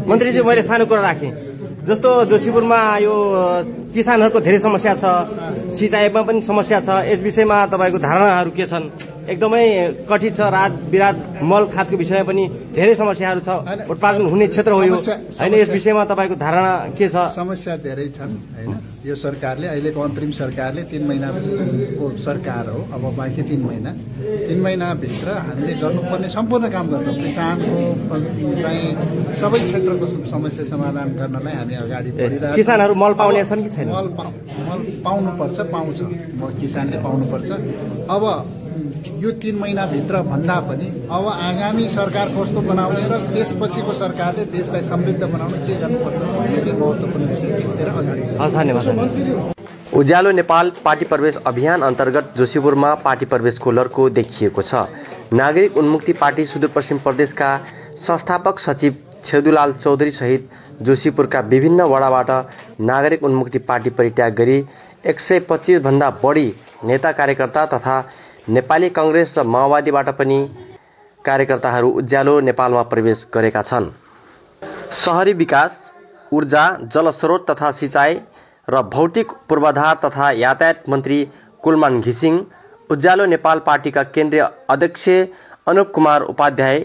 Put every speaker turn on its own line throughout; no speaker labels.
मन्त्रीजी मैले सानो कुरा राखेँ जस्तो जोशीपुरमा यो किसानहरूको धेरै समस्या छ, सिँचाइमा पनि समस्या छ। यस विषयमा तपाईँको धारणाहरू के छन्? एकदमै कठिन छ। रात बिरात मल खादको विषयमा पनि धेरै समस्याहरू छ। उत्पादन हुने क्षेत्र हो यो होइन। यस विषयमा तपाईँको धारणा के छ?
समस्या धेरै छन् होइन। यो सरकारले अहिलेको अन्तरिम सरकारले 3 महिनाको सरकार हो। अब बाँकी 3 महिनाभित्र हामीले गर्नुपर्ने सम्पूर्ण काम गर्छौँ। किसानको चाहिँ सबै क्षेत्रको समस्या समाधान गर्नलाई हामी अगाडि बढिरहेका।
किसानहरू मल पाउने छन् कि छैन?
मल पाउनुपर्छ, पाउँछ। किसानले पाउनुपर्छ। अब यो 3 महिनाभित्र भन्दा पनि अब आगामी सरकार कस्तो बनाउने र त्यसपछिको सरकारले देशलाई समृद्ध बनाउन के गर्नुपर्छ भन्ने चाहिँ महत्त्वपूर्ण विषय त्यसतिर अगाडि।
धन्यवाद। उज्यालो नेपाल पार्टी प्रवेश अभियान अन्तर्गत जोशीपुरमा पार्टी प्रवेशको लर्को देखिएको छ। नागरिक उन्मुक्ति पार्टी सुदूरपश्चिम प्रदेशका संस्थापक सचिव छेदुलाल चौधरी सहित जोशीपुरका विभिन्न वडाबाट नागरिक उन्मुक्ति पार्टी परित्याग गरी 125 भन्दा बढी नेता कार्यकर्ता तथा नेपाली कांग्रेस र माओवादीबाट पनि कार्यकर्ताहरू उज्यालो नेपालमा प्रवेश गरेका छन्। शहरी विकास, ऊर्जा, जलस्रोत तथा सिँचाइ र भौतिक पूर्वाधार तथा यातायात मन्त्री कुलमान घिसिङ, उज्यालो नेपाल पार्टीका केन्द्रीय अध्यक्ष अनुप कुमार उपाध्याय,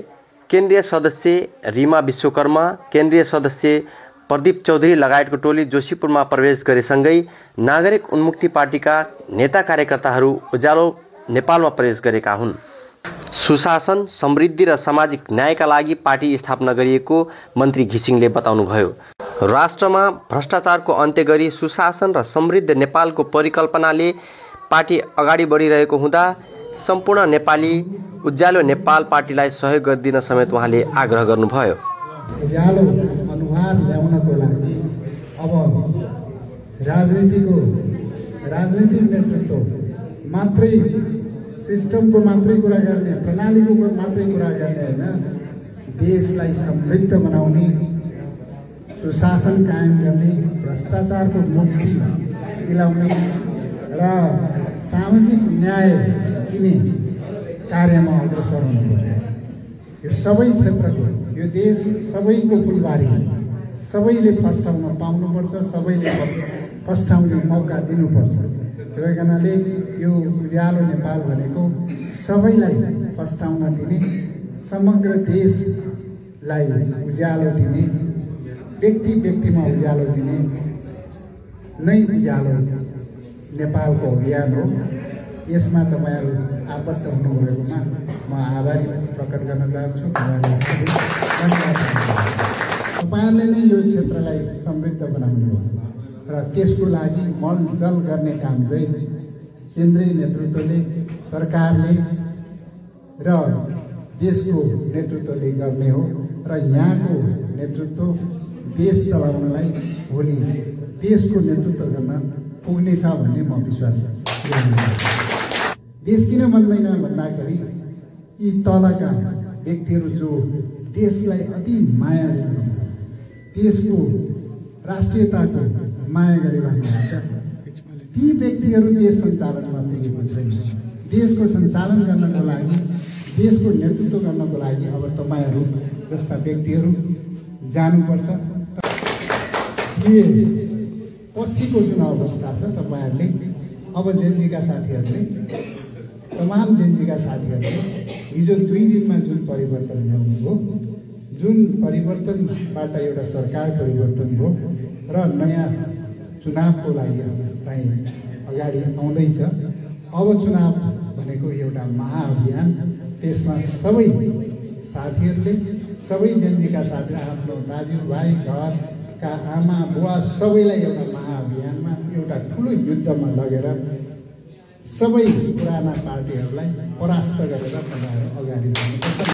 केन्द्रीय सदस्य रीमा विश्वकर्मा, केन्द्रीय सदस्य प्रदीप चौधरी लगायतको टोली जोशीपुरमा प्रवेश गरेसँगै नागरिक उन्मुक्ति पार्टीका नेता कार्यकर्ताहरू उज्यालो नेपालमा प्रवेश गरेका हुन्। सुशासन, समृद्धि र सामाजिक न्यायका लागि पार्टी स्थापना गरिएको मन्त्री घिसिङले बताउनुभयो। राष्ट्रमा भ्रष्टाचारको अन्त्य गरी सुशासन र समृद्ध नेपालको परिकल्पनाले पार्टी अगाडि बढिरहेको हुँदा सम्पूर्ण नेपाली उज्यालो नेपाल पार्टीलाई सहयोग गरिदिन समेत उहाँले आग्रह गर्नुभयो।
उज्यालो अनुहार ल्याउनको लागि अब राजनीतिक नेतृत्व मात्रै, सिस्टमको मात्रै कुरा गर्ने, प्रणालीको मात्रै कुरा गर्ने होइन, देशलाई समृद्ध बनाउने, सुशासन कायम गर्ने, भ्रष्टाचारको मुक्ति दिलाउने र सामाजिक न्याय दिने कार्यमा अग्रसर हुनुपर्छ। यो सबै क्षेत्रको, यो देश सबैको फुलबारी, सबैले फस्टाउन पाउनुपर्छ, सबैले फस्टाउने मौका दिनुपर्छ। त्यही कारणले यो उज्यालो नेपाल भनेको सबैलाई फस्टाउन दिने, समग्र देशलाई उज्यालो दिने, व्यक्तिमा उज्यालो दिने नै उज्यालो नेपालको अभियान हो। यसमा तपाईँहरू आबद्ध हुनुभएकोमा म आभारी प्रकट गर्न चाहन्छु। तपाईँहरूले नै यो क्षेत्रलाई समृद्ध बनाउनु हो र त्यसको लागि मलजल गर्ने काम चाहिँ केन्द्रीय नेतृत्वले, सरकारले र देशको नेतृत्वले गर्ने हो र यहाँको नेतृत्व देश चलाउनलाई भोलि देशको नेतृत्व गर्न पुग्नेछ भन्ने म विश्वास गर्छु। देश किन बन्दैन भन्दाखेरि यी तलका व्यक्तिहरू जो देशलाई अति माया गरिरहेका छन्, देशको राष्ट्रियताको माया गरिरहेका छन्, ती व्यक्तिहरू देश सञ्चालनमा पुगेको छैन। देशको सञ्चालन गर्नको लागि, देशको नेतृत्व गर्नको लागि अब तपाईँहरू जस्ता व्यक्तिहरू जानुपर्छ। पछिको जुन अवस्था छ, तपाईँहरूले अब जेनजीका साथीहरूले, तमाम जेनजीका साथीहरूले हिजो 2 दिनमा जुन परिवर्तन ल्याउनुभयो, जुन परिवर्तनबाट एउटा सरकार परिवर्तन भयो र नयाँ चुनावको लागि चाहिँ अगाडि आउँदैछ। अब चुनाव भनेको एउटा महाअभियान, त्यसमा सबै साथीहरूले, सबै जेनजीका साथीहरू, आफ्नो दाजुभाइ, घरका आमा बुवा सबैलाई एउटा महाअभियानमा, एउटा ठुलो युद्धमा लगेर सबै पुराना पार्टीहरूलाई परास्त गरेर तपाईँहरू अगाडि बढ्नुपर्छ।